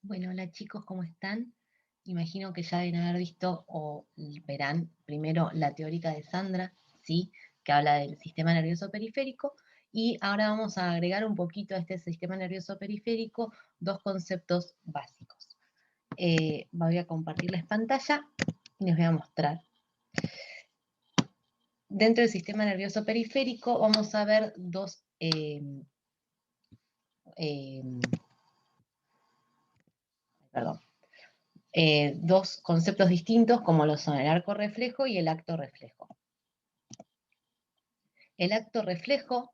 Bueno, hola chicos, ¿cómo están? Imagino que ya deben haber visto o verán primero la teórica de Sandra, ¿sí? Que habla del sistema nervioso periférico, y ahora vamos a agregar un poquito a este sistema nervioso periférico dos conceptos básicos. Voy a compartirles pantalla y les voy a mostrar. Dentro del sistema nervioso periférico vamos a ver eh, perdón, dos conceptos distintos como lo son el arco reflejo y el acto reflejo. El acto reflejo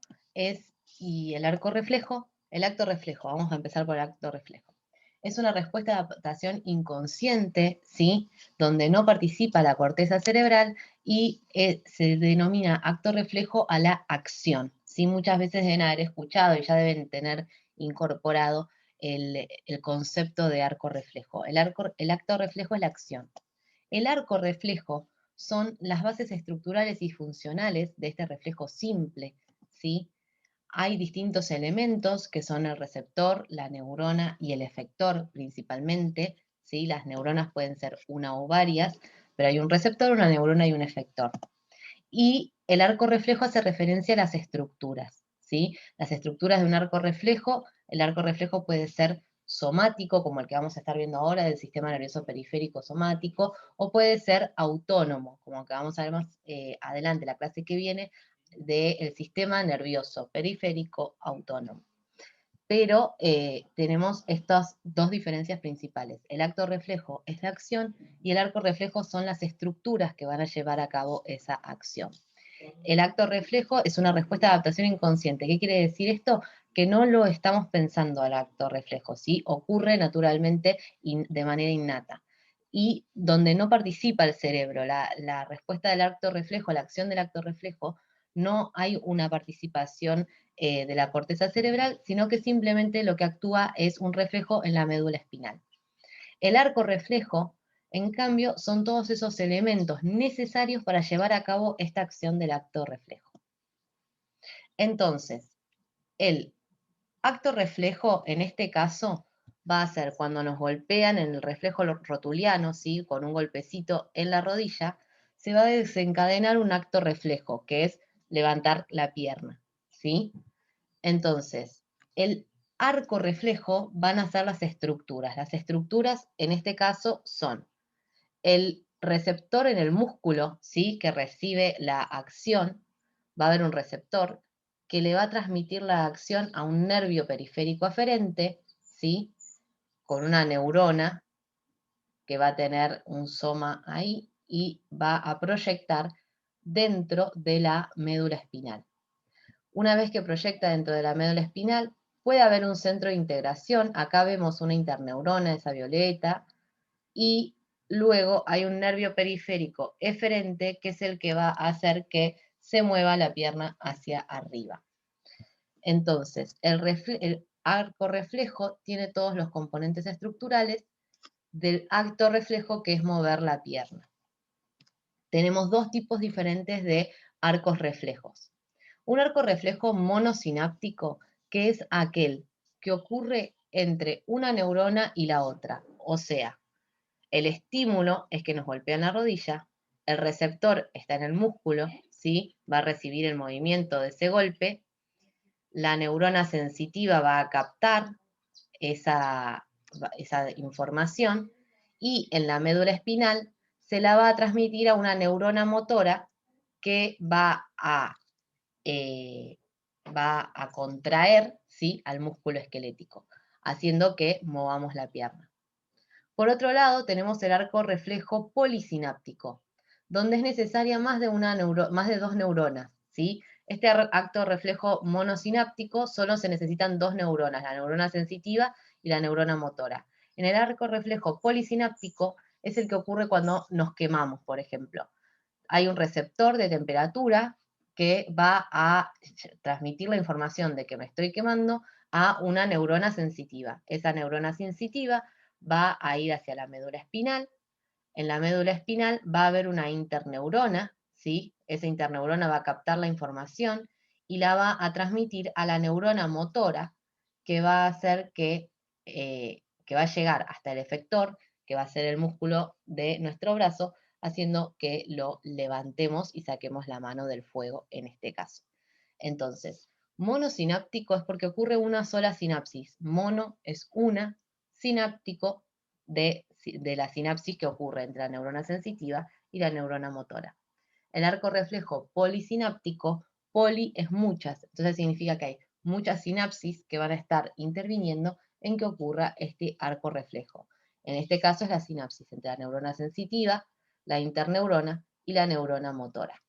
y el acto reflejo, vamos a empezar por el acto reflejo. Es una respuesta de adaptación inconsciente, ¿sí? Donde no participa la corteza cerebral y se denomina acto reflejo a la acción, ¿sí? Muchas veces deben haber escuchado y ya deben tener incorporado el concepto de arco reflejo. El acto reflejo es la acción. El arco reflejo son las bases estructurales y funcionales de este reflejo simple, ¿sí? Hay distintos elementos que son el receptor, la neurona y el efector principalmente, ¿sí? Las neuronas pueden ser una o varias, pero hay un receptor, una neurona y un efector. Y el arco reflejo hace referencia a las estructuras, ¿sí? Las estructuras de un arco reflejo, el arco reflejo puede ser somático, como el que vamos a estar viendo ahora, del sistema nervioso periférico somático, o puede ser autónomo, como el que vamos a ver más adelante, la clase que viene, del sistema nervioso periférico autónomo. Pero tenemos estas dos diferencias principales. El acto reflejo es la acción y el arco reflejo son las estructuras que van a llevar a cabo esa acción. El acto reflejo es una respuesta de adaptación inconsciente. ¿Qué quiere decir esto? Que no lo estamos pensando al acto reflejo, ¿sí? Ocurre naturalmente de manera innata. Y donde no participa el cerebro, la respuesta del acto reflejo, la acción del acto reflejo, no hay una participación de la corteza cerebral, sino que simplemente lo que actúa es un reflejo en la médula espinal. El arco reflejo, en cambio, son todos esos elementos necesarios para llevar a cabo esta acción del acto reflejo. Entonces, el acto reflejo, en este caso, va a ser cuando nos golpean en el reflejo rotuliano, ¿sí? Con un golpecito en la rodilla, se va a desencadenar un acto reflejo, que es levantar la pierna, ¿sí? Entonces, el arco reflejo van a ser las estructuras. Las estructuras, en este caso, son el receptor en el músculo, ¿sí? Que recibe la acción, va a haber un receptor que le va a transmitir la acción a un nervio periférico aferente, ¿sí? Con una neurona que va a tener un soma ahí y va a proyectar dentro de la médula espinal. Una vez que proyecta dentro de la médula espinal, puede haber un centro de integración. Acá vemos una interneurona, esa violeta, y luego hay un nervio periférico eferente que es el que va a hacer que se mueva la pierna hacia arriba. Entonces, el arco reflejo tiene todos los componentes estructurales del acto reflejo, que es mover la pierna. Tenemos dos tipos diferentes de arcos reflejos. Un arco reflejo monosináptico, que es aquel que ocurre entre una neurona y la otra, o sea, el estímulo es que nos golpean la rodilla, el receptor está en el músculo, ¿sí? Va a recibir el movimiento de ese golpe, la neurona sensitiva va a captar esa, esa información y en la médula espinal se la va a transmitir a una neurona motora que eh, va a contraer, ¿sí? Al músculo esquelético, haciendo que movamos la pierna. Por otro lado, tenemos el arco reflejo polisináptico, donde es necesaria más de dos neuronas, ¿sí? Este acto reflejo monosináptico solo se necesitan dos neuronas, la neurona sensitiva y la neurona motora. En el arco reflejo polisináptico es el que ocurre cuando nos quemamos, por ejemplo. Hay un receptor de temperatura que va a transmitir la información de que me estoy quemando a una neurona sensitiva. Esa neurona sensitiva va a ir hacia la médula espinal. En la médula espinal va a haber una interneurona, ¿sí? Esa interneurona va a captar la información y la va a transmitir a la neurona motora, que va a hacer que que va a llegar hasta el efector, que va a ser el músculo de nuestro brazo, haciendo que lo levantemos y saquemos la mano del fuego en este caso. Entonces, monosináptico es porque ocurre una sola sinapsis. Mono es una, sináptico de la sinapsis que ocurre entre la neurona sensitiva y la neurona motora. El arco reflejo polisináptico, poli es muchas, entonces significa que hay muchas sinapsis que van a estar interviniendo en que ocurra este arco reflejo. En este caso es la sinapsis entre la neurona sensitiva, la interneurona y la neurona motora.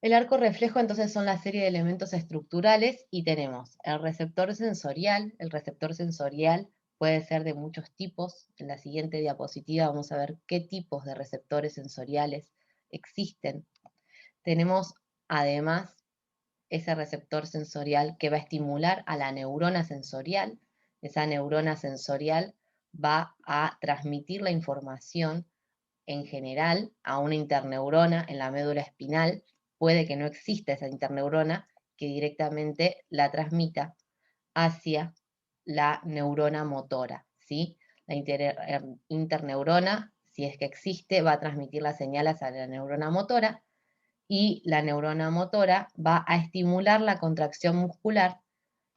El arco reflejo entonces son la serie de elementos estructurales y tenemos el receptor sensorial. El receptor sensorial puede ser de muchos tipos. En la siguiente diapositiva vamos a ver qué tipos de receptores sensoriales existen. Tenemos además ese receptor sensorial que va a estimular a la neurona sensorial. Esa neurona sensorial va a transmitir la información en general a una interneurona en la médula espinal. Puede que no exista esa interneurona que directamente la transmita hacia la neurona motora, ¿sí? La interneurona, si es que existe, va a transmitir las señales a la neurona motora y la neurona motora va a estimular la contracción muscular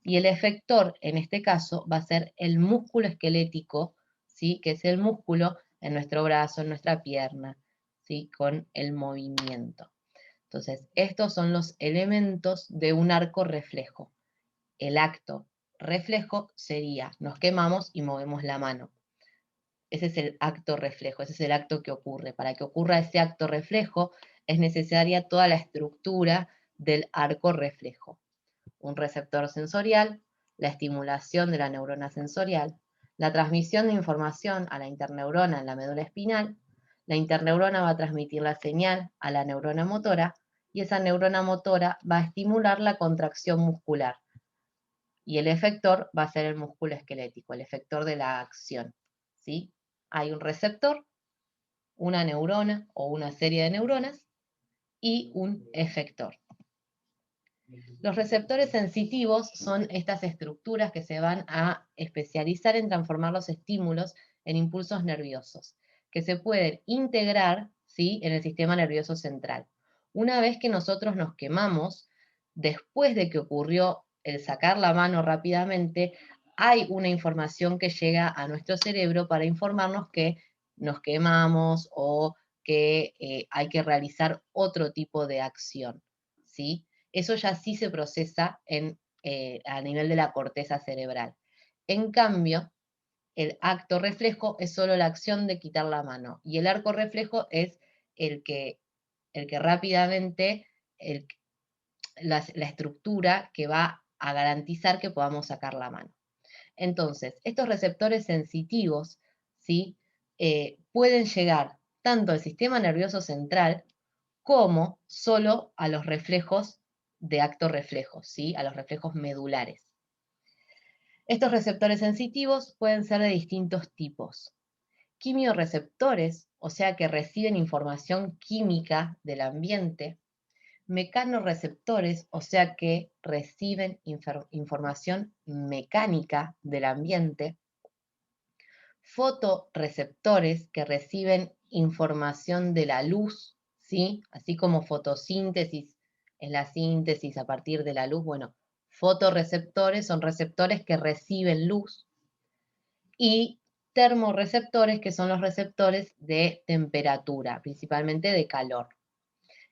y el efector, en este caso, va a ser el músculo esquelético, ¿sí? Que es el músculo en nuestro brazo, en nuestra pierna, ¿sí? Con el movimiento. Entonces, estos son los elementos de un arco reflejo. El acto reflejo sería, nos quemamos y movemos la mano. Ese es el acto reflejo, ese es el acto que ocurre. Para que ocurra ese acto reflejo es necesaria toda la estructura del arco reflejo. Un receptor sensorial, la estimulación de la neurona sensorial, la transmisión de información a la interneurona en la médula espinal, la interneurona va a transmitir la señal a la neurona motora y esa neurona motora va a estimular la contracción muscular. Y el efector va a ser el músculo esquelético, el efector de la acción, ¿sí? Hay un receptor, una neurona o una serie de neuronas y un efector. Los receptores sensitivos son estas estructuras que se van a especializar en transformar los estímulos en impulsos nerviosos, que se pueden integrar, ¿sí?, en el sistema nervioso central. Una vez que nosotros nos quemamos, después de que ocurrió el sacar la mano rápidamente, hay una información que llega a nuestro cerebro para informarnos que nos quemamos o que hay que realizar otro tipo de acción, ¿sí? Eso ya sí se procesa a nivel de la corteza cerebral. En cambio, el acto reflejo es solo la acción de quitar la mano y el arco reflejo es el que rápidamente, la estructura que va a garantizar que podamos sacar la mano. Entonces, estos receptores sensitivos, ¿sí?, pueden llegar tanto al sistema nervioso central como solo a los reflejos de acto reflejo, ¿sí?, a los reflejos medulares. Estos receptores sensitivos pueden ser de distintos tipos. Quimiorreceptores, o sea que reciben información química del ambiente. Mecanorreceptores, o sea que reciben información mecánica del ambiente. Fotorreceptores, que reciben información de la luz, ¿sí? Así como fotosíntesis es la síntesis a partir de la luz, bueno, fotorreceptores son receptores que reciben luz, y termorreceptores, que son los receptores de temperatura, principalmente de calor.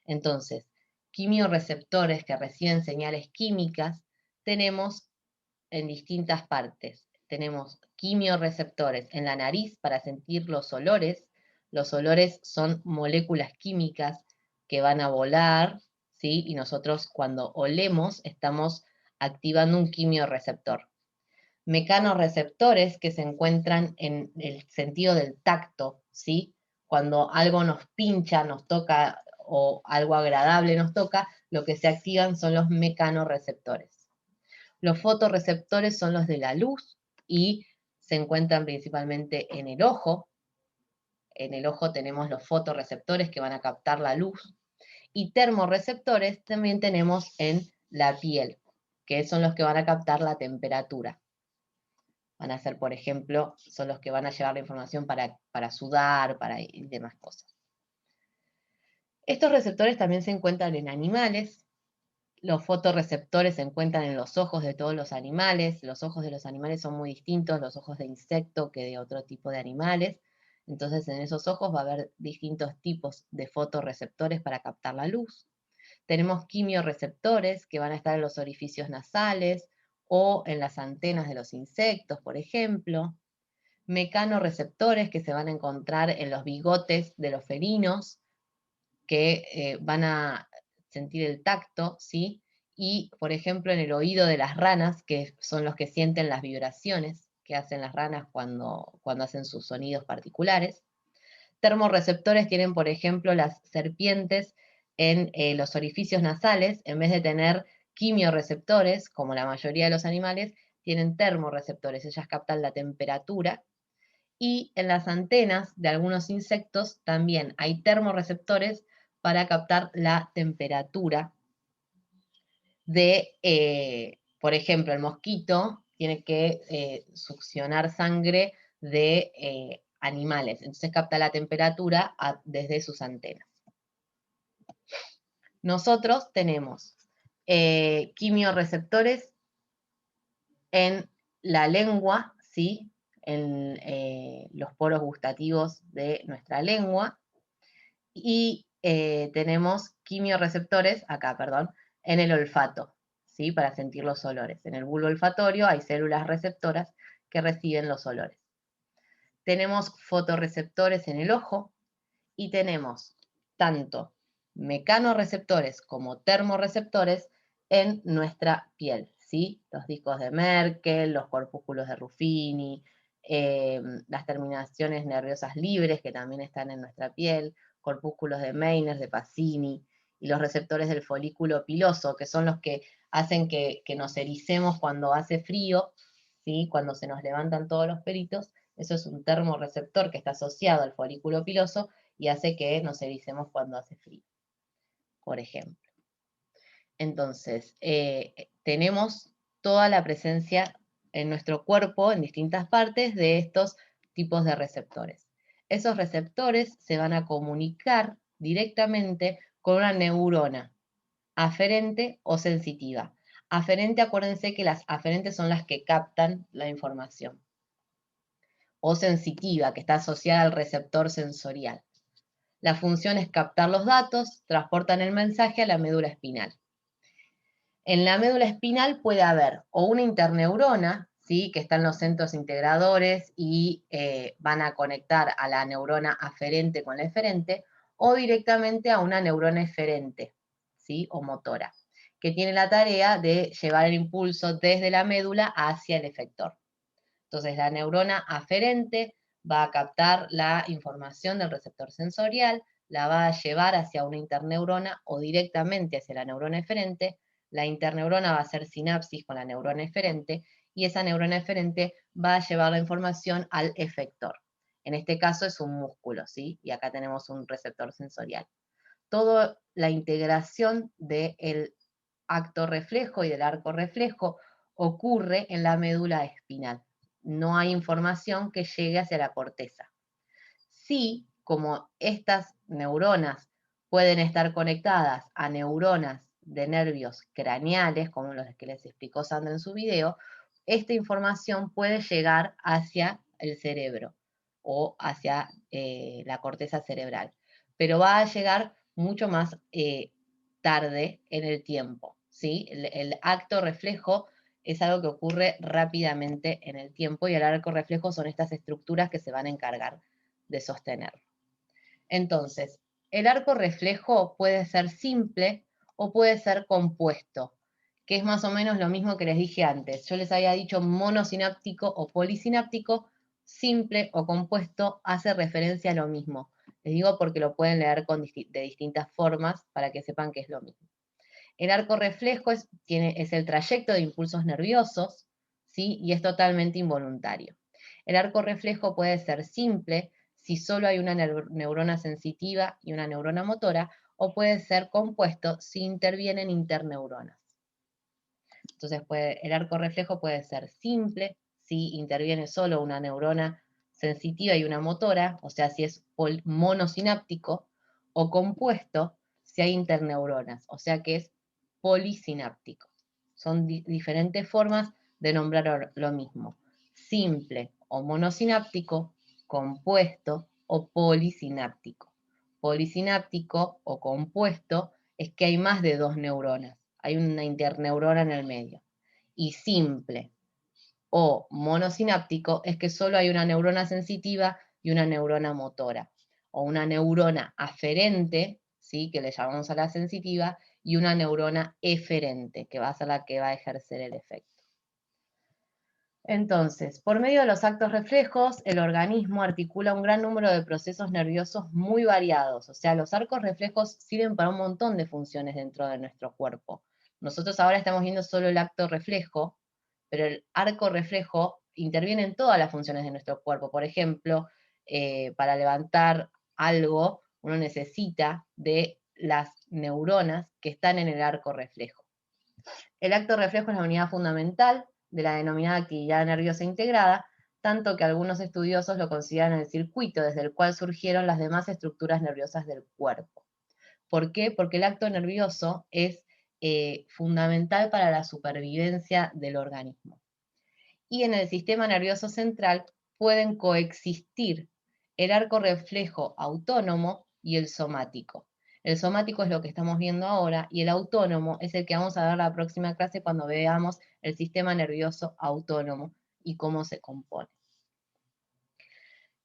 Entonces, quimiorreceptores que reciben señales químicas tenemos en distintas partes. Tenemos quimiorreceptores en la nariz para sentir los olores. Los olores son moléculas químicas que van a volar, ¿sí? Y nosotros cuando olemos estamos activando un quimiorreceptor. Mecanorreceptores que se encuentran en el sentido del tacto, ¿sí? Cuando algo nos pincha, nos toca o algo agradable nos toca, lo que se activan son los mecanorreceptores. Los fotorreceptores son los de la luz y se encuentran principalmente en el ojo. En el ojo tenemos los fotorreceptores que van a captar la luz. Y termorreceptores también tenemos en la piel, que son los que van a captar la temperatura. Van a ser, por ejemplo, son los que van a llevar la información para sudar, y demás cosas. Estos receptores también se encuentran en animales. Los fotorreceptores se encuentran en los ojos de todos los animales. Los ojos de los animales son muy distintos, los ojos de insecto que de otro tipo de animales. Entonces, en esos ojos va a haber distintos tipos de fotorreceptores para captar la luz. Tenemos quimiorreceptores que van a estar en los orificios nasales o en las antenas de los insectos, por ejemplo. Mecanorreceptores que se van a encontrar en los bigotes de los felinos, que van a sentir el tacto, ¿sí? Y, por ejemplo, en el oído de las ranas, que son los que sienten las vibraciones que hacen las ranas cuando hacen sus sonidos particulares. Termorreceptores tienen, por ejemplo, las serpientes en los orificios nasales, en vez de tener quimiorreceptores, como la mayoría de los animales, tienen termorreceptores, ellas captan la temperatura. Y en las antenas de algunos insectos también hay termorreceptores para captar la temperatura por ejemplo, el mosquito tiene que succionar sangre de animales, entonces capta la temperatura desde sus antenas. Nosotros tenemos quimiorreceptores en la lengua, ¿sí? En los poros gustativos de nuestra lengua, y tenemos quimiorreceptores, acá, perdón, en el olfato, ¿sí? Para sentir los olores. En el bulbo olfatorio hay células receptoras que reciben los olores. Tenemos fotorreceptores en el ojo y tenemos tanto mecanorreceptores como termorreceptores en nuestra piel, ¿sí? Los discos de Merkel, los corpúsculos de Ruffini, las terminaciones nerviosas libres que también están en nuestra piel, corpúsculos de Meyners, de Pacini, y los receptores del folículo piloso, que son los que hacen que nos ericemos cuando hace frío, ¿sí? Cuando se nos levantan todos los pelitos. Eso es un termorreceptor que está asociado al folículo piloso y hace que nos ericemos cuando hace frío, por ejemplo. Entonces, tenemos toda la presencia en nuestro cuerpo, en distintas partes, de estos tipos de receptores. Esos receptores se van a comunicar directamente con una neurona aferente o sensitiva. Aferente, acuérdense que las aferentes son las que captan la información. O sensitiva, que está asociada al receptor sensorial. La función es captar los datos, transportan el mensaje a la médula espinal. En la médula espinal puede haber o una interneurona, ¿sí? Que está en los centros integradores y van a conectar a la neurona aferente con la eferente, o directamente a una neurona eferente, ¿sí? O motora, que tiene la tarea de llevar el impulso desde la médula hacia el efector. Entonces, la neurona aferente va a captar la información del receptor sensorial, la va a llevar hacia una interneurona o directamente hacia la neurona eferente. La interneurona va a hacer sinapsis con la neurona eferente y esa neurona eferente va a llevar la información al efector. En este caso es un músculo, ¿sí? Y acá tenemos un receptor sensorial. Toda la integración del acto reflejo y del arco reflejo ocurre en la médula espinal. No hay información que llegue hacia la corteza. Sí, como estas neuronas pueden estar conectadas a neuronas de nervios craneales, como los que les explicó Sandra en su video, esta información puede llegar hacia el cerebro o hacia la corteza cerebral, pero va a llegar mucho más tarde en el tiempo, ¿sí? El acto reflejo es algo que ocurre rápidamente en el tiempo y el arco reflejo son estas estructuras que se van a encargar de sostenerlo. Entonces, el arco reflejo puede ser simple o puede ser compuesto, que es más o menos lo mismo que les dije antes. Yo les había dicho monosináptico o polisináptico, simple o compuesto hace referencia a lo mismo. Les digo porque lo pueden leer de distintas formas para que sepan que es lo mismo. El arco reflejo es el trayecto de impulsos nerviosos, ¿sí? Y es totalmente involuntario. El arco reflejo puede ser simple si solo hay una neurona sensitiva y una neurona motora, o puede ser compuesto si intervienen interneuronas. Entonces el arco reflejo puede ser simple si interviene solo una neurona sensitiva y una motora, o sea, si es monosináptico, o compuesto, si hay interneuronas, o sea que es polisináptico. Son diferentes formas de nombrar lo mismo. Simple o monosináptico, compuesto o polisináptico. Polisináptico o compuesto es que hay más de dos neuronas, hay una interneurona en el medio. Y simple o monosináptico es que solo hay una neurona sensitiva y una neurona motora, o una neurona aferente, ¿sí?, que le llamamos a la sensitiva, y una neurona eferente, que va a ser la que va a ejercer el efecto. Entonces, por medio de los actos reflejos, el organismo articula un gran número de procesos nerviosos muy variados. O sea, los arcos reflejos sirven para un montón de funciones dentro de nuestro cuerpo. Nosotros ahora estamos viendo solo el acto reflejo, pero el arco reflejo interviene en todas las funciones de nuestro cuerpo. Por ejemplo, para levantar algo, uno necesita de las neuronas que están en el arco reflejo. El acto reflejo es la unidad fundamental de la denominada actividad nerviosa integrada, tanto que algunos estudiosos lo consideran el circuito desde el cual surgieron las demás estructuras nerviosas del cuerpo. ¿Por qué? Porque el acto nervioso es fundamental para la supervivencia del organismo. Y en el sistema nervioso central pueden coexistir el arco reflejo autónomo y el somático. El somático es lo que estamos viendo ahora y el autónomo es el que vamos a ver la próxima clase cuando veamos el sistema nervioso autónomo y cómo se compone.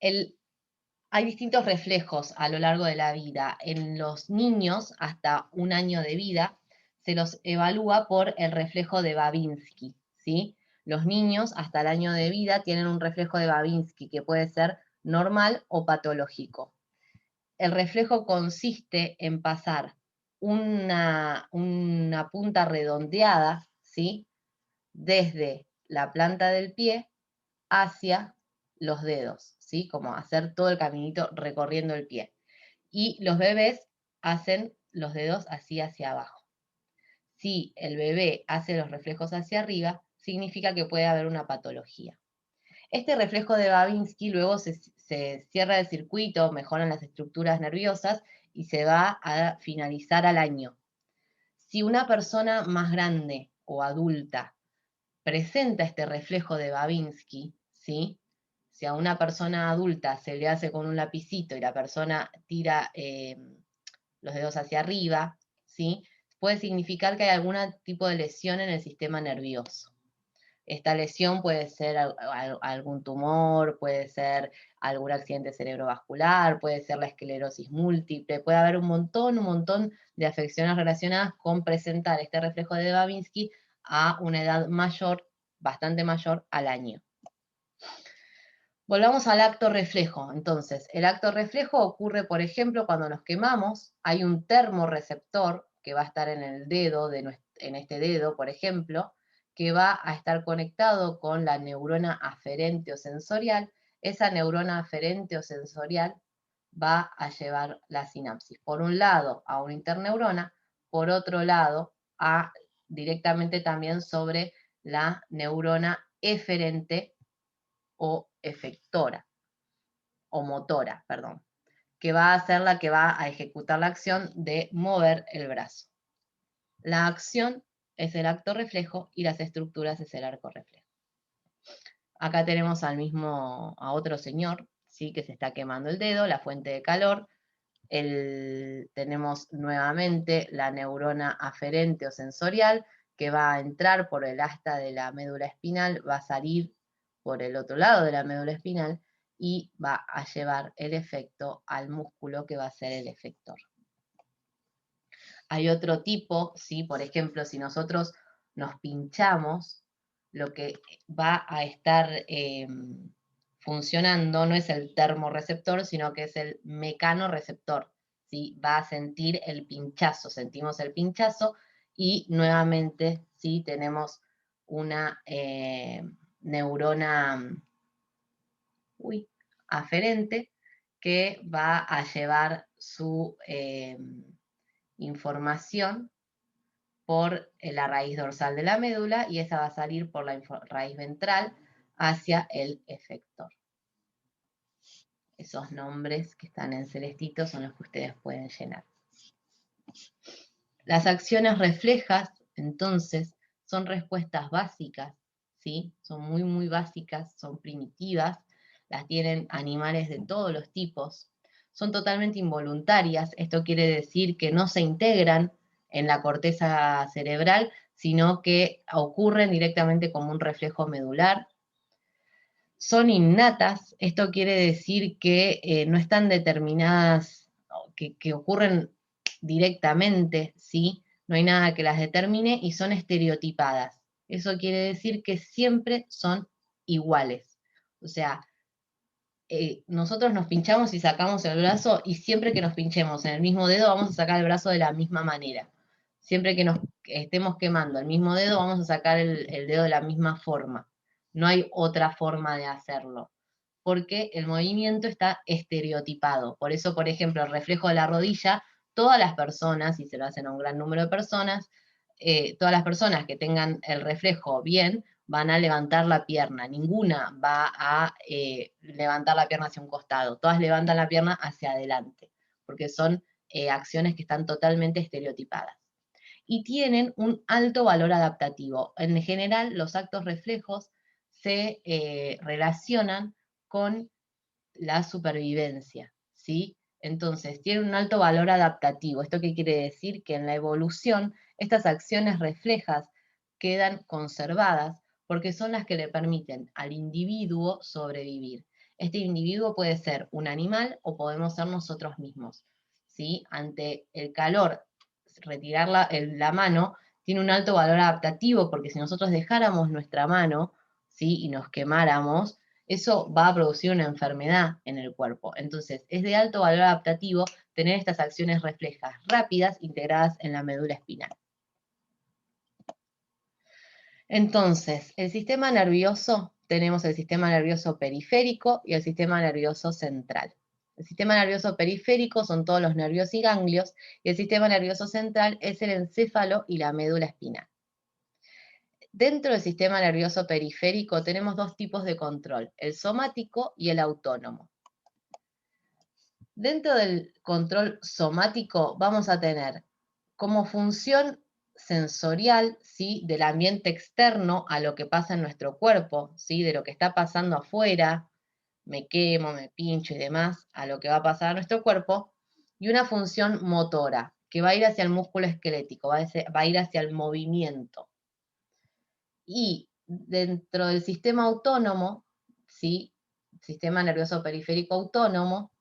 Hay distintos reflejos a lo largo de la vida. En los niños, hasta un año de vida, se los evalúa por el reflejo de Babinski, ¿sí? Los niños hasta el año de vida tienen un reflejo de Babinski que puede ser normal o patológico. El reflejo consiste en pasar una punta redondeada, ¿sí?, desde la planta del pie hacia los dedos, ¿sí?, como hacer todo el caminito recorriendo el pie. Y los bebés hacen los dedos así hacia abajo. Si el bebé hace los reflejos hacia arriba, significa que puede haber una patología. Este reflejo de Babinski luego se cierra el circuito, mejoran las estructuras nerviosas y se va a finalizar al año. Si una persona más grande o adulta presenta este reflejo de Babinski, ¿sí?, si a una persona adulta se le hace con un lapicito y la persona tira los dedos hacia arriba, ¿sí?, puede significar que hay algún tipo de lesión en el sistema nervioso. Esta lesión puede ser algún tumor, puede ser algún accidente cerebrovascular, puede ser la esclerosis múltiple, puede haber un montón de afecciones relacionadas con presentar este reflejo de Babinski a una edad mayor, bastante mayor, al año. Volvamos al acto reflejo. Entonces, el acto reflejo ocurre, por ejemplo, cuando nos quemamos, hay un termorreceptor que va a estar en el dedo, en este dedo, por ejemplo, que va a estar conectado con la neurona aferente o sensorial. Esa neurona aferente o sensorial va a llevar la sinapsis, por un lado a una interneurona, por otro lado directamente también sobre la neurona eferente o efectora, o motora, perdón, que va a ser la que va a ejecutar la acción de mover el brazo. La acción es el acto reflejo y las estructuras es el arco reflejo. Acá tenemos a otro señor, ¿sí?, que se está quemando el dedo, la fuente de calor. Tenemos nuevamente la neurona aferente o sensorial que va a entrar por el asta de la médula espinal, va a salir por el otro lado de la médula espinal y va a llevar el efecto al músculo que va a ser el efector. Hay otro tipo, ¿sí? Por ejemplo, si nosotros nos pinchamos, lo que va a estar funcionando no es el termorreceptor, sino que es el mecanorreceptor, ¿sí? Va a sentir el pinchazo, sentimos el pinchazo y nuevamente, ¿sí?, tenemos una neurona aferente que va a llevar su información por la raíz dorsal de la médula y esa va a salir por la raíz ventral hacia el efector. Esos nombres que están en celestito son los que ustedes pueden llenar. Las acciones reflejas, entonces, son respuestas básicas, ¿sí? Son muy, muy básicas, son primitivas, las tienen animales de todos los tipos, son totalmente involuntarias, esto quiere decir que no se integran en la corteza cerebral, sino que ocurren directamente como un reflejo medular. Son innatas, esto quiere decir que no están determinadas, que ocurren directamente, ¿sí? No hay nada que las determine y son estereotipadas. Eso quiere decir que siempre son iguales. O sea, nosotros nos pinchamos y sacamos el brazo y siempre que nos pinchemos en el mismo dedo vamos a sacar el brazo de la misma manera. Siempre que nos estemos quemando el mismo dedo vamos a sacar el dedo de la misma forma. No hay otra forma de hacerlo, porque el movimiento está estereotipado. Por eso, por ejemplo, el reflejo de la rodilla, todas las personas, y se lo hacen a un gran número de personas, todas las personas que tengan el reflejo bien, van a levantar la pierna, ninguna va a levantar la pierna hacia un costado, todas levantan la pierna hacia adelante, porque son acciones que están totalmente estereotipadas. Y tienen un alto valor adaptativo. En general, los actos reflejos se relacionan con la supervivencia, ¿sí? Entonces, tienen un alto valor adaptativo. ¿Esto qué quiere decir? Que en la evolución, estas acciones reflejas quedan conservadas porque son las que le permiten al individuo sobrevivir. Este individuo puede ser un animal o podemos ser nosotros mismos, ¿sí? Ante el calor, retirar la mano tiene un alto valor adaptativo porque si nosotros dejáramos nuestra mano, ¿sí? Y nos quemáramos, eso va a producir una enfermedad en el cuerpo. Entonces, es de alto valor adaptativo tener estas acciones reflejas rápidas integradas en la médula espinal. Entonces, el sistema nervioso, tenemos el sistema nervioso periférico y el sistema nervioso central. El sistema nervioso periférico son todos los nervios y ganglios, y el sistema nervioso central es el encéfalo y la médula espinal. Dentro del sistema nervioso periférico tenemos dos tipos de control, el somático y el autónomo. Dentro del control somático vamos a tener como función sensorial, ¿sí? Del ambiente externo a lo que pasa en nuestro cuerpo, ¿sí? De lo que está pasando afuera, me quemo, me pincho y demás, a lo que va a pasar a nuestro cuerpo, y una función motora, que va a ir hacia el músculo esquelético, va a ir hacia el movimiento. Y dentro del sistema autónomo, ¿sí? Sistema nervioso periférico autónomo,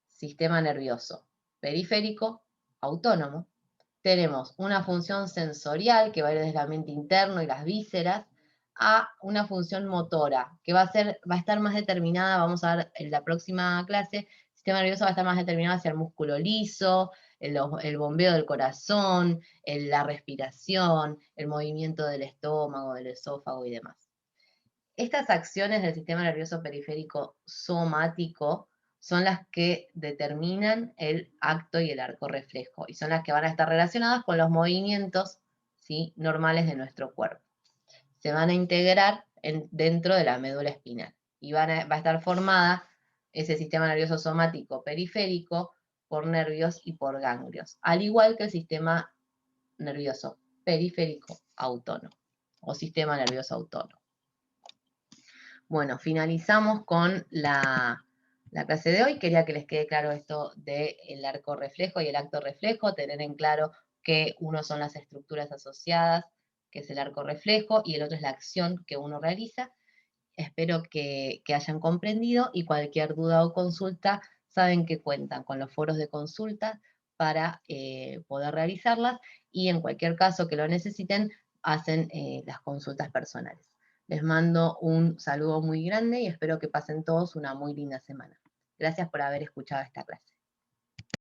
sistema nervioso periférico autónomo, tenemos una función sensorial que va a ir desde la mente interno y las vísceras a una función motora que va a estar más determinada, vamos a ver en la próxima clase, el sistema nervioso va a estar más determinado hacia el músculo liso, el bombeo del corazón, la respiración, el movimiento del estómago, del esófago y demás. Estas acciones del sistema nervioso periférico somático son las que determinan el acto y el arco reflejo y son las que van a estar relacionadas con los movimientos, ¿sí? Normales de nuestro cuerpo. Se van a integrar dentro de la médula espinal y va a estar formada ese sistema nervioso somático periférico por nervios y por ganglios, al igual que el sistema nervioso periférico autónomo o sistema nervioso autónomo. Bueno, finalizamos con la clase de hoy. Quería que les quede claro esto del arco reflejo y el acto reflejo, tener en claro que uno son las estructuras asociadas, que es el arco reflejo, y el otro es la acción que uno realiza. Espero que hayan comprendido y cualquier duda o consulta, saben que cuentan con los foros de consulta para poder realizarlas y en cualquier caso que lo necesiten, hacen las consultas personales. Les mando un saludo muy grande y espero que pasen todos una muy linda semana. Gracias por haber escuchado esta clase.